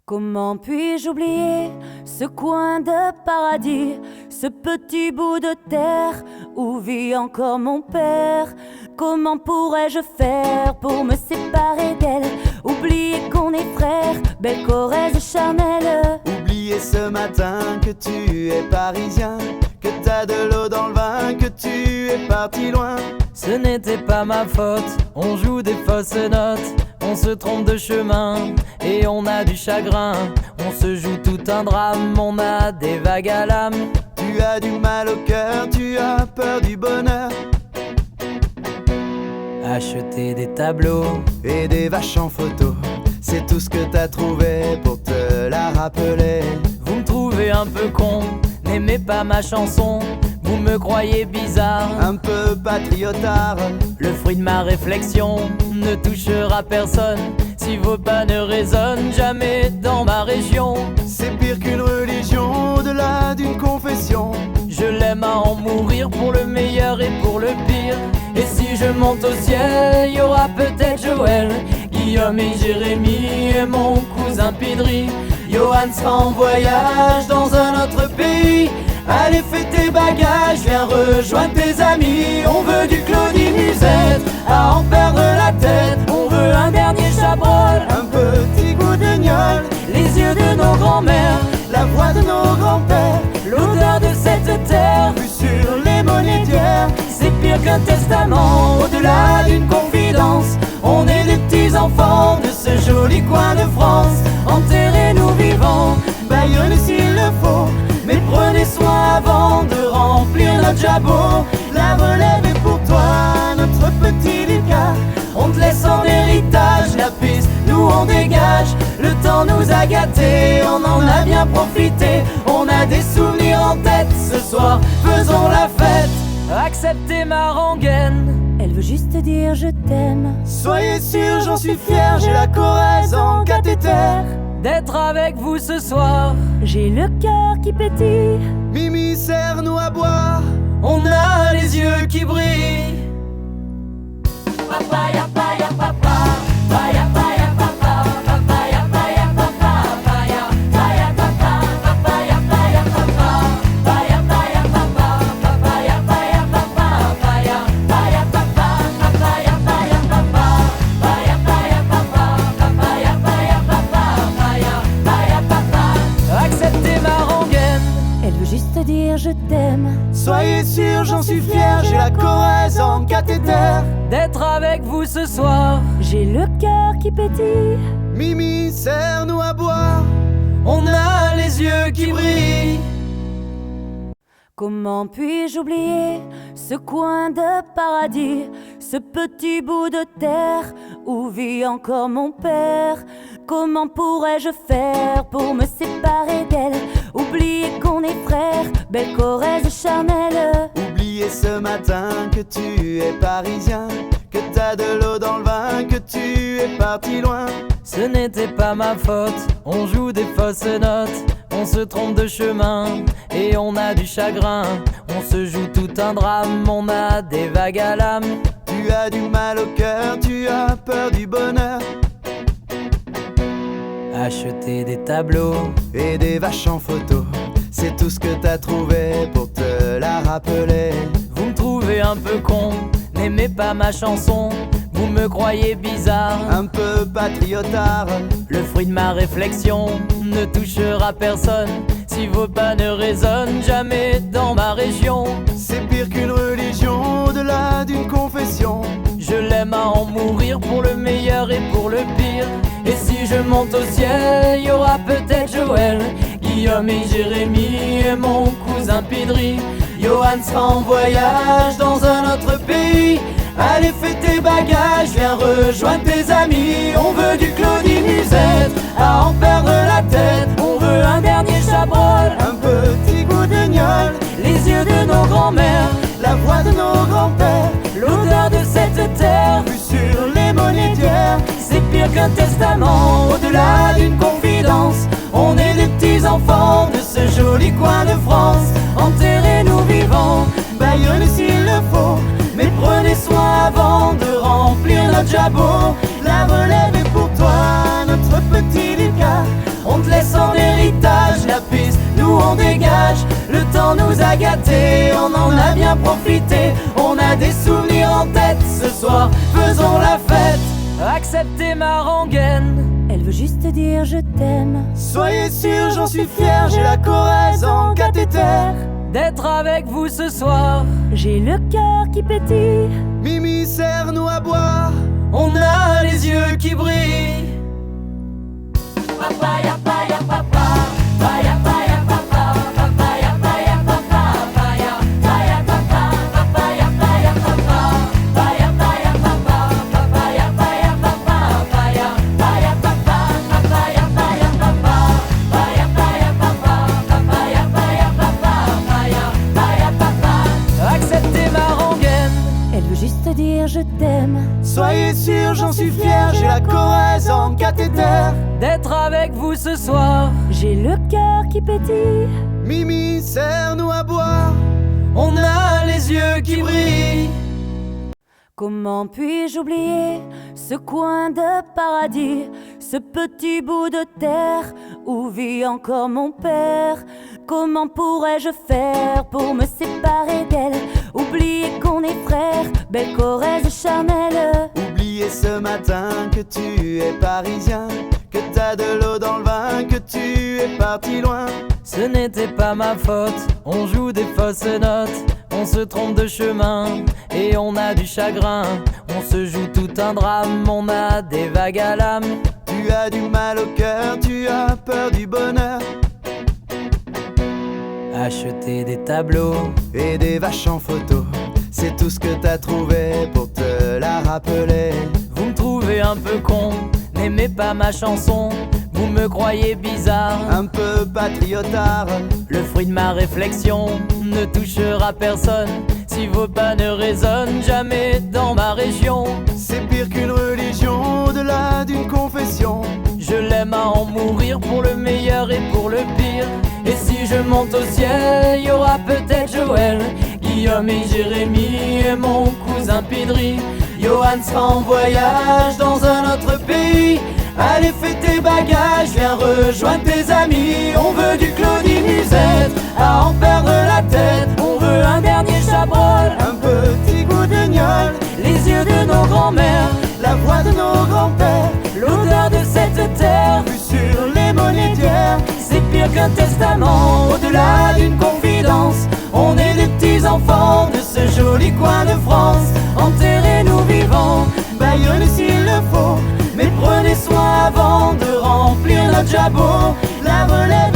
Comment puis-je oublier ce coin de paradis, ce petit bout de terre où vit encore mon père? Comment pourrais-je faire pour me séparer d'elle? Oublier qu'on est frères, belle Corrèze charnelle. Oublier ce matin que tu es parisien, que t'as de l'eau dans le vin, que tu es parti loin. Ce n'était pas ma faute, on joue des fausses notes, on se trompe de chemin et on a du chagrin. On se joue tout un drame, on a des vagues à l'âme. Tu as du mal au cœur, tu as peur du bonheur. Acheter des tableaux et des vaches en photo, c'est tout ce que t'as trouvé pour te la rappeler. Vous me trouvez un peu con, n'aimez pas ma chanson. Vous me croyez bizarre, un peu patriotard. Le fruit de ma réflexion ne touchera personne si vos pas ne résonnent jamais dans ma région. C'est pire qu'une religion, au-delà d'une confession. Je l'aime à en mourir pour le meilleur et pour le pire. Et si je monte au ciel, y aura peut-être Joël, Guillaume et Jérémy et mon cousin Pidri. Johan sera en voyage dans un autre pays. Allez, fais tes bagages, viens rejoindre tes amis. On veut du Claudie Musette, à en perdre la tête. On veut un dernier chabrol, un petit goût de gnôle, les yeux de nos grands-mères, la voix de nos grands-pères, l'odeur de cette terre vue sur les monétières. C'est pire qu'un testament, au-delà d'une confidence. On est les petits enfants de ce joli coin de France. Enterrez-nous vivants, baillonnez s'il le faut, mais prenez soin avant de remplir notre jabot. La relève est pour toi, notre petit Lucas. On te laisse en héritage la piste, nous on dégage. Le temps nous a gâtés, on en a bien profité. On a des souvenirs en tête, ce soir faisons la fête. Acceptez ma rengaine, elle veut juste dire je t'aime. Soyez sûr, j'en suis fier, j'ai la Corrèze en cathéter. D'être avec vous ce soir, j'ai le cœur qui pétille. Mimi, serre-nous à boire, on a les yeux qui brillent. Papaya, paya, papa, paya, paya, papa, papaya, paya, papa, paya, paya, papa, papaya, paya, papa, paya, paya, papa, papaya, paya, papa, paya, paya, papa, papaya, paya, papa, paya, paya, papa, papaya, paya, papa, paya, paya, papa. Acceptez ma rengaine, elle veut juste dire je t'aime. Soyez sûr, j'en suis fier, j'ai la Corrèze en cathéter. D'être avec vous ce soir, j'ai le cœur qui pétille. Mimi, serre-nous à boire, on a les yeux qui brillent. Comment puis-je oublier ce coin de paradis, ce petit bout de terre où vit encore mon père? Comment pourrais-je faire pour me séparer d'elle? Oublier qu'on est frères, belle Corrèze charnelle. Oublier ce matin que tu es parisien, que t'as de l'eau dans le vin, que tu es parti loin. Ce n'était pas ma faute, on joue des fausses notes, on se trompe de chemin et on a du chagrin. On se joue tout un drame, on a des vagues à l'âme. Tu as du mal au cœur, tu as peur du bonheur. Acheter des tableaux et des vaches en photo, c'est tout ce que t'as trouvé pour te la rappeler. Vous me trouvez un peu con, n'aimez pas ma chanson. Vous me croyez bizarre, un peu patriotard. Le fruit de ma réflexion ne touchera personne si vos pas ne résonnent jamais dans ma région. C'est pire qu'une religion, au-delà d'une confession. Je l'aime à en mourir pour le meilleur et pour le pire. Et si je monte au ciel, y aura peut-être Joël, Guillaume et Jérémy et mon cousin Pidri. Johan sera en voyage dans un autre pays. Allez, fais tes bagages, viens rejoindre tes amis. On veut du Claudie Musette, à en perdre la tête. On veut un dernier chabrol, un petit goût de gnôle, les yeux de nos grands-mères, la voix de nos grands-pères, l'odeur de cette terre vue sur les monétières. C'est pire qu'un testament, au-delà d'une confidence. On est les petits enfants de ce joli coin de France. Enterrez-nous vivants, baillonnez s'il le faut, mais prenez soin avant de remplir notre jabot. La relève est pour toi, notre petit Lucas. On on dégage. Le temps nous a gâtés, on en a bien profité. On a des souvenirs en tête, ce soir faisons la fête. Acceptez ma rengaine, Elle veut juste dire je t'aime. Soyez sûr, j'en suis fier, j'ai la Corrèze en cathéter. d'être avec vous ce soir. J'ai le cœur qui pétille. Mimi, serre-nous à boire. On a les yeux qui brillent. Papaya, paya, papa. Paya, paya, papa. Papaya, paya, papa. Paya, paya, papa. Papaya, paya, papa. Paya, paya, papa. Papaya, paya, papa. Paya, paya, papa. Papaya, paya, papa. Paya, paya, papa. Papaya, paya, papa. Paya, paya, papa. Acceptez ma rengaine. Elle veut juste dire je t'aime. Soyez sûr, j'en suis fier, j'ai la Corrèze en cathéter. D'être avec vous ce soir. J'ai le cœur qui pétille. Mimi, serre-nous à boire. On a les yeux qui brillent. Comment puis-je oublier ce coin de paradis, ce petit bout de terre où vit encore mon père? Comment pourrais-je faire pour me séparer d'elle? Oublier qu'on est frères, belle Corrèze charnelle. Oubliez ce matin que tu es parisien, que t'as de l'eau dans le vin, que tu es parti loin. Ce n'était pas ma faute, on joue des fausses notes. On se trompe de chemin et on a du chagrin. On se joue tout un drame, on a des vagues à l'âme. Tu as du mal au cœur, tu as peur du bonheur. Acheter des tableaux Et des vaches en photo, c'est tout ce que t'as trouvé pour te la rappeler. Vous me trouvez un peu con, n'aimez pas ma chanson. Vous me croyez bizarre, Un peu patriotard, le fruit de ma réflexion ne touchera personne. Si vos pas ne résonnent jamais dans ma région. c'est pire qu'une religion, au-delà d'une confession. Je l'aime à en mourir pour le meilleur et pour le pire. Et si je monte au ciel, y aura peut-être Joël, Guillaume et Jérémy et mon cousin Pidri. Johan sera en voyage dans un autre pays. Allez, fais tes bagages, viens rejoindre tes amis. On veut du Claudie Musette, à en perdre la tête. On veut un dernier chabrol, Un petit goût de gnôle, les yeux de nos grands-mères, la voix de nos grands-pères, l'odeur de cette terre. vue sur les monétaires. C'est pire qu'un testament, au-delà d'une confidence. On est des petits enfants de ce joli coin de France. Enterrez-nous vivants, Bayonne s'il le faut, mais prenez soin avant de remplir notre jabot. la relève